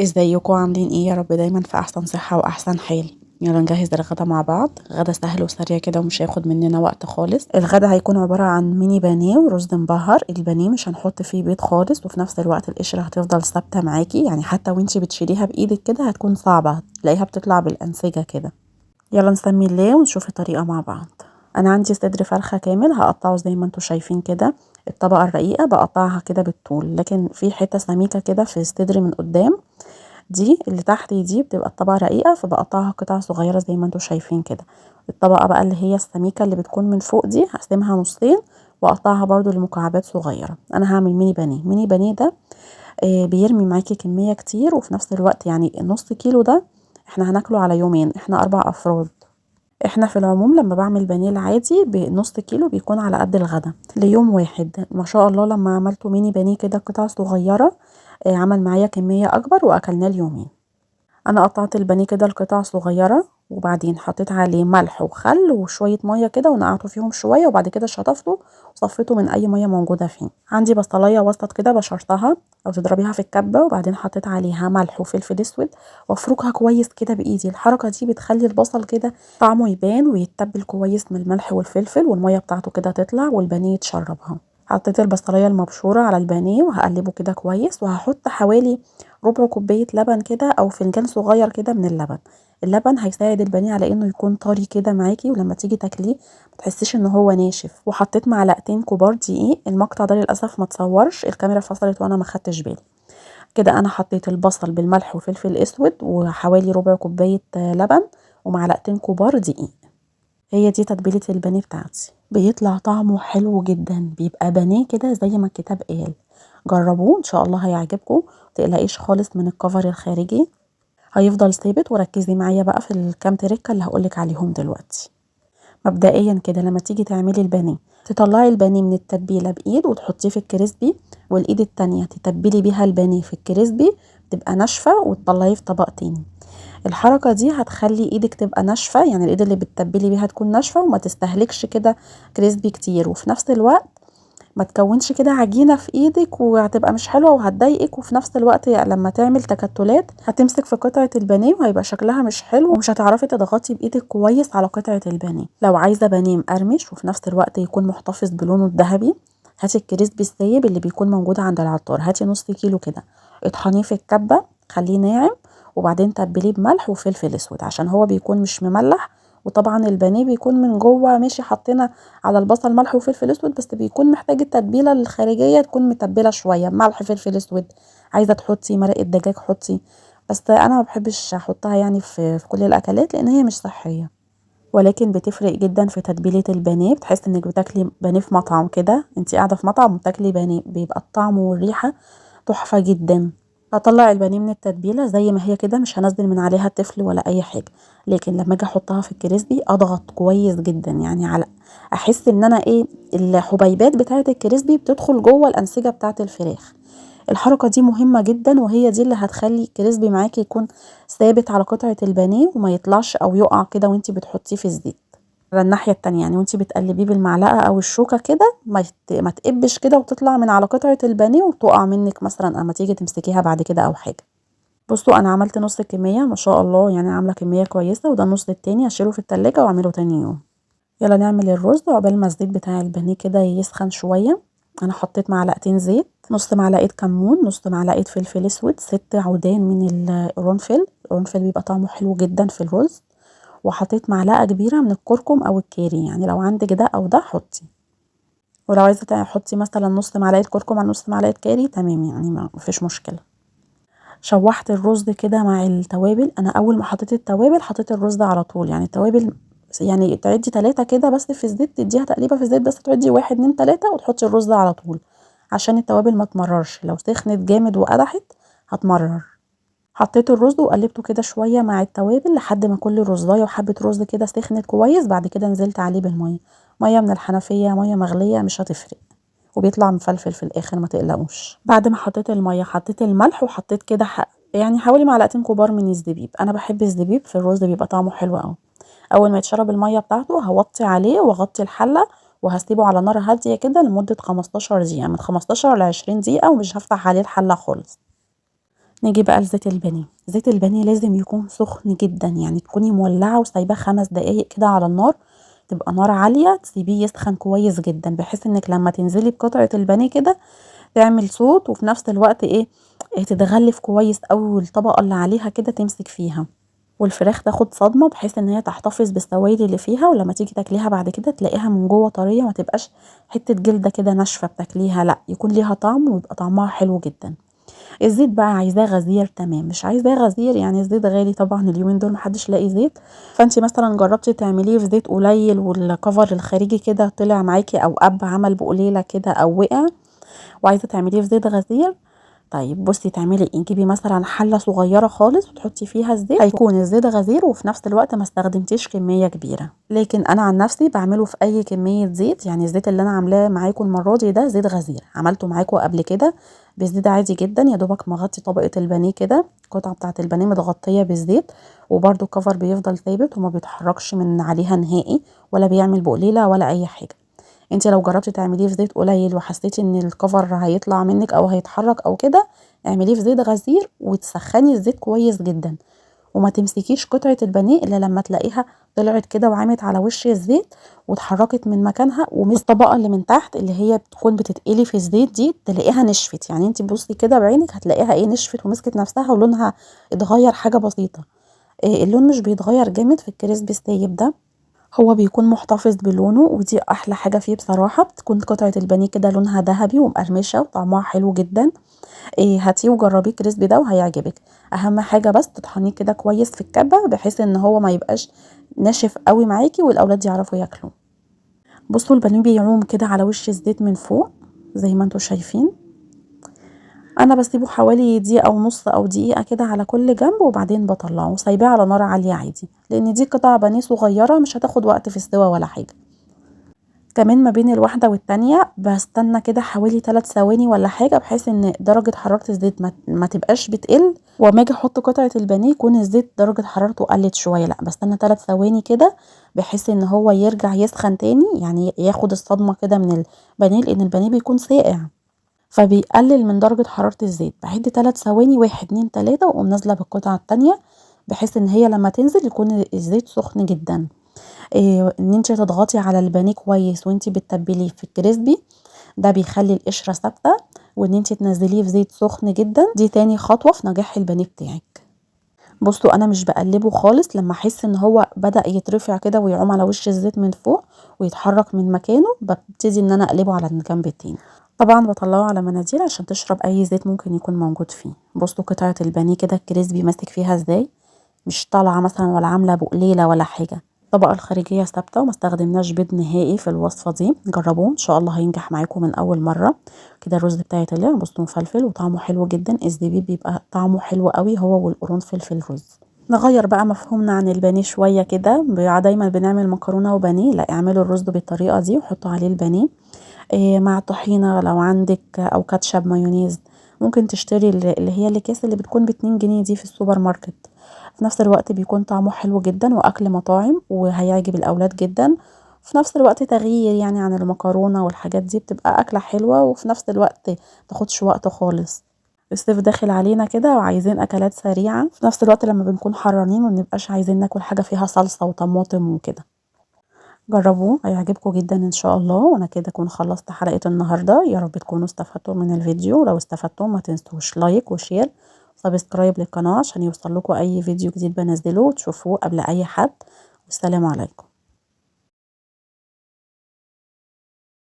ازيكم عاملين ايه؟ يا رب دايما في احسن صحة واحسن حال. يلا نجهز الغدا مع بعض. غدا سهل وسريع كده ومش هياخد مننا وقت خالص. الغدا هيكون عبارة عن ميني بانيه ورز مبهر. البانيه مش هنحط فيه بيض خالص، وفي نفس الوقت القشرة هتفضل ثابتة معاكي، يعني حتى وانتي بتشيليها بايدك كده هتكون صعبة، تلاقيها بتطلع بالانسجة كده. يلا نسمي الله ونشوف الطريقة مع بعض. انا عندي صدر فرخة كامل هقطعه زي ما انتوا شايفين كده. الطبقة الرقيقة بقطعها كده بالطول، لكن في حتة سميكة كده في الصدر من قدام، دي اللي تحت دي بتبقى الطبقة رقيقة، فبقطعها قطع صغيرة زي ما انتوا شايفين كده. الطبقة بقى اللي هي السميكة اللي بتكون من فوق دي هقسمها نصين واقطعها برضو لمكعبات صغيرة. انا هعمل ميني بانيه. ميني بانيه ده بيرمي معاكي كمية كتير، وفي نفس الوقت يعني النص كيلو ده احنا هناكله على يومين، احنا 4 افراد. احنا في العموم لما بعمل بانيه العادي بنص كيلو بيكون على قد الغدا ليوم واحد. ما شاء الله لما عملته ميني بانيه كده قطع صغيرة عمل معايا كمية اكبر واكلناه اليومين. انا قطعت البانيه كده لقطع صغيره، وبعدين حطيت عليه ملح وخل وشويه ميه كده ونقعته فيهم شويه، وبعد كده شطفته وصفيته من اي ميه موجوده فيه. عندي بصلايه وسط كده بشرتها او تضربيها في الكبه، وبعدين حطيت عليها ملح وفلفل اسود وافركها كويس كده بايدي. الحركه دي بتخلي البصل كده طعمه يبان ويتبل كويس من الملح والفلفل، والميه بتاعته كده تطلع والبانيه يتشربها. حطيت البصلايه المبشوره على البانيه وهقلبه كده كويس، وهحط حوالي ربع كوباية لبن كده او فنجان صغير كده من اللبن. اللبن هيساعد البانيه على انه يكون طري كده معاكي، ولما تيجي تاكليه متحسيش ان هو ناشف. وحطيت معلقتين كبار دقيق. المقطع ده للاسف ما تصورش، الكاميرا فصلت وانا ما خدتش بالي. كده انا حطيت البصل بالملح وفلفل اسود وحوالي ربع كوباية لبن ومعلقتين كبار دقيق. هي دي تتبيلة البانيه بتاعتي. بيطلع طعمه حلو جدا، بيبقى بانيه كده زي ما الكتاب قال. جربوه ان شاء الله هيعجبكم. متقلقيش خالص من الكفر الخارجي، هيفضل ثابت. وركزي معايا بقى في الكام تريكه اللي هقولك عليهم دلوقتي. مبدئيا كده لما تيجي تعملي البانيه تطلعي البانيه من التتبيله بايد وتحطيه في الكريسبي، والايد التانية تتبلي بيها البانيه في الكريسبي تبقى ناشفه وتطلعيه في طبق تاني. الحركه دي هتخلي ايدك تبقى ناشفه، يعني الايد اللي بتتبلي بيها تكون ناشفه وما تستهلكش كده كريسبي كتير، وفي نفس الوقت ما تكونش كده عجينة في ايدك وهتبقى مش حلوة وهتضايقك، وفي نفس الوقت لما تعمل تكتلات هتمسك في قطعة البانيه وهيبقى شكلها مش حلو، ومش هتعرفي تضغطي بايدك كويس على قطعة البانيه. لو عايزة بانيه مقرمش وفي نفس الوقت يكون محتفظ بلونه الذهبي، هاتي الكريسبي السايب اللي بيكون موجود عند العطار، هاتي نص كيلو كده، اطحنيه في الكبة خليه ناعم، وبعدين تبليه بملح وفلفل اسود عشان هو بيكون مش مملح. وطبعا البانيه بيكون من جوه ماشي، حطينا على البصل ملح وفلفل اسود، بس بيكون محتاج التتبيله الخارجيه تكون متبله شويه، ملح فلفل اسود. عايزه تحطي مرقه دجاج حطي، بس انا ما بحبش احطها يعني في كل الاكلات لان هي مش صحيه، ولكن بتفرق جدا في تتبيله البانيه. بتحس انك بتاكلي بانيه في مطعم كده، انت قاعده في مطعم وبتاكلي بانيه، بيبقى الطعم والريحه تحفه جدا. هطلع البانيه من التتبيله زي ما هي كده، مش هنزل من عليها تفل ولا اي حاجه، لكن لما اجي احطها في الكريسبي اضغط كويس جدا، يعني على احس ان انا ايه، الحبيبات بتاعه الكريسبي بتدخل جوه الانسجه بتاعه الفراخ. الحركه دي مهمه جدا، وهي دي اللي هتخلي الكريسبي معاكي يكون ثابت على قطعه البانيه وما يطلعش او يقع كده وانتي بتحطيه في الزيت. على الناحيه التانية يعني وانتي بتقلبيه بالمعلقه او الشوكه كده ما تقبش كده وتطلع من على قطعه البانيه وتقع منك مثلا اما تيجي تمسكيها بعد كده او حاجه. بصوا انا عملت نص الكميه ما شاء الله، يعني عامله كميه كويسه، وده النص التاني هشيله في التلاجة واعمله تاني يوم. يلا نعمل الرز. عقبال ما الزيت بتاع البانيه كده يسخن شويه، انا حطيت معلقتين زيت، نص معلقه كمون، نص معلقه فلفل اسود، 6 عودان من القرنفل. القرنفل بيبقى طعمه حلو جدا في الرز. وحطيت معلقه كبيره من الكركم او الكاري، يعني لو عندك ده او ده حطي، ولو عايزه تحطي مثلا نص معلقه كركم على نص معلقه كاري تمام، يعني ما فيش مشكله. شوحت الرز كده مع التوابل. انا اول ما حطيت التوابل حطيت الرز على طول، يعني التوابل يعني تعدي 3 كده بس في الزيت، تديها تقليبه في الزيت بس، تعدي 1 2 3 وتحطي الرز على طول عشان التوابل ما تمررش، لو سخنت جامد وقدحت هتمرر. حطيت الرز وقلبته كده شويه مع التوابل لحد ما كل رزايه وحبه رز كده سخنت كويس، بعد كده نزلت عليه بالميه، ميه من الحنفيه ميه مغليه مش هتفرق، وبيطلع مفلفل في الاخر ما تقلقوش. بعد ما حطيت الميه حطيت الملح وحطيت كده يعني حوالي معلقتين كبار من الزبيب. انا بحب الزبيب في الرز بيبقى طعمه حلو قوي. اول ما يتشرب الميه بتاعته هوطي عليه واغطي الحله وهسيبه على نار هاديه كده لمده 15 دقيقه، من 15 ل 20 دقيقه، ومش هفتح عليه الحله خالص. نيجي بقى لزيت البانيه. زيت البانيه لازم يكون سخن جدا، يعني تكوني مولعه وسايباه 5 دقايق كده على النار، تبقى نار عاليه، تسيبيه يسخن كويس جدا، بحيث انك لما تنزلي بقطعه البانيه كده تعمل صوت، وفي نفس الوقت تتغلف كويس قوي، والطبقه اللي عليها كده تمسك فيها، والفراخ تاخد صدمه بحيث ان هي تحتفظ بالسوائل اللي فيها، ولما تيجي تاكليها بعد كده تلاقيها من جوه طريه، ما تبقاش حته جلده كده ناشفه بتاكليها، لا يكون ليها طعم ويبقى طعمها حلو جدا. الزيت بقى عايزاه غزير تمام، مش عايزاه غزير يعني الزيت غالي طبعا اليومين دول محدش لاقي زيت، فانت مثلا جربتي تعمليه في زيت قليل والكفر الخارجي كده طلع معاكي، او عمل بقليله كده او وقع، وعايزه تعمليه في زيت غزير. طيب بصي تعملي ايه، تجيبي مثلا حله صغيره خالص وتحطي فيها الزيت، هيكون الزيت غزير وفي نفس الوقت ما استخدمتيش كميه كبيره. لكن انا عن نفسي بعمله في اي كميه زيت، يعني الزيت اللي انا عاملاه معاكم المره دي ده زيت غزير، عملته معاكم قبل كده بالزيت عادي جدا، يا دوبك مغطي طبقه البانيه كده، القطعه بتاعه البانيه متغطيه بالزيت، وبرده الكفر بيفضل ثابت وما بيتحركش من عليها نهائي، ولا بيعمل بقليله ولا اي حاجه. انت لو جربتي تعمليه في زيت قليل وحسيتي ان الكفر هيطلع منك او هيتحرك او كده، اعمليه في زيت غزير وتسخني الزيت كويس جدا، وما تمسكيش قطعة البانيه الا لما تلاقيها طلعت كده وعمت على وش الزيت واتحركت من مكانها، الطبقة اللي من تحت اللي هي بتكون بتتقلي في الزيت دي تلاقيها نشفت، يعني انت بصي كده بعينك هتلاقيها نشفت ومسكت نفسها ولونها اتغير حاجة بسيطة. اللون مش بيتغير جامد في الكريسبي ستيب ده، هو بيكون محتفظ بلونه، ودي احلى حاجة فيه بصراحة، بتكون قطعة البانيه كده لونها ذهبي ومقرمشة وطعمها حلو جدا. هاتيه وجربيه كريسبي ده وهيعجبك. اهم حاجة بس تطحنيه كده كويس في الكبة بحيث ان هو ما يبقاش ناشف قوي معاكي والاولاد يعرفوا ياكلوا. بصوا البانيه بيعوم كده على وش الزيت من فوق زي ما انتوا شايفين، انا بسيبه حوالي دقيقة ونص او دقيقة كده على كل جنب، وبعدين بطلعه وسايباه على نار عالية عادي، لان دي قطع بانيه صغيرة مش هتاخد وقت في السوا ولا حاجة. كمان ما بين الواحدة والتانية بستنى كده حوالي 3 ثواني ولا حاجة، بحيث ان درجة حرارة الزيت ما تبقاش بتقل، وما اجي احط قطعة البانيه يكون الزيت درجة حرارته قلت شوية، لا بستنى 3 ثواني كده بحيث ان هو يرجع يسخن تاني، يعني ياخد الصدمة كده من البانيه، لان البانيه بيكون ساقع فبيقلل من درجة حرارة الزيت. بعد 3 ثواني 1 2 3 واقوم نازلة بالقطعة التانية، بحيث ان هي لما تنزل يكون الزيت سخن جدا. ان انت تضغطي على البانيه كويس وانت بتتبليه في الكريسبي، ده بيخلي القشرة ثابتة، وان انت تنزليه في زيت سخن جدا، دي تاني خطوة في نجاح البانيه بتاعك. بصوا انا مش بقلبه خالص، لما احس ان هو بدأ يترفع كده ويعوم على وش الزيت من فوق ويتحرك من مكانه، ببتدي ان انا اقلبه على الجنب التاني. طبعا بطلعه على مناديل عشان تشرب اي زيت ممكن يكون موجود فيه. بصوا قطعة البانيه كده الكريسبي ماسك فيها ازاي، مش طالعة مثلا ولا عاملة بقليلة ولا حاجة، الطبقة الخارجية ثابتة وما استخدمناش بيض نهائي في الوصفة دي، جربوه ان شاء الله هينجح معاكم من اول مرة. كده الرز بتاعي طلع بصوا مفلفل وطعمه حلو جدا، الزبيب بيبقى طعمه حلو قوي هو والقرنفل في الرز. نغير بقى مفهومنا عن البانيه شوية كده، دايما بنعمل مكرونة وبانيه، لا اعملوا الرز بالطريقة دي وحطوا عليه البانيه مع طحينة لو عندك، او كاتشب مايونيز، ممكن تشتري اللي هي الاكياس اللي بتكون ب2 جنيه دي في السوبر ماركت، في نفس الوقت بيكون طعمه حلو جدا واكل مطاعم وهيعجب الاولاد جدا، في نفس الوقت تغيير يعني عن المكرونة والحاجات دي، بتبقى اكلة حلوة وفي نفس الوقت متاخدش وقت خالص. الصيف داخل علينا كده وعايزين اكلات سريعة، في نفس الوقت لما بنكون حرانين ومبنبقاش عايزين ناكل حاجة فيها صلصة وطماطم وكده. جربوه هيعجبكم جدا ان شاء الله. وانا كده اكون خلصت حلقة النهاردة، يا رب تكونوا استفدتوا من الفيديو، لو استفدتوا ما تنسوش لايك وشير وسبسكرايب للقناة عشان يوصل لكم اي فيديو جديد بنزله وتشوفوه قبل اي حد. والسلام عليكم.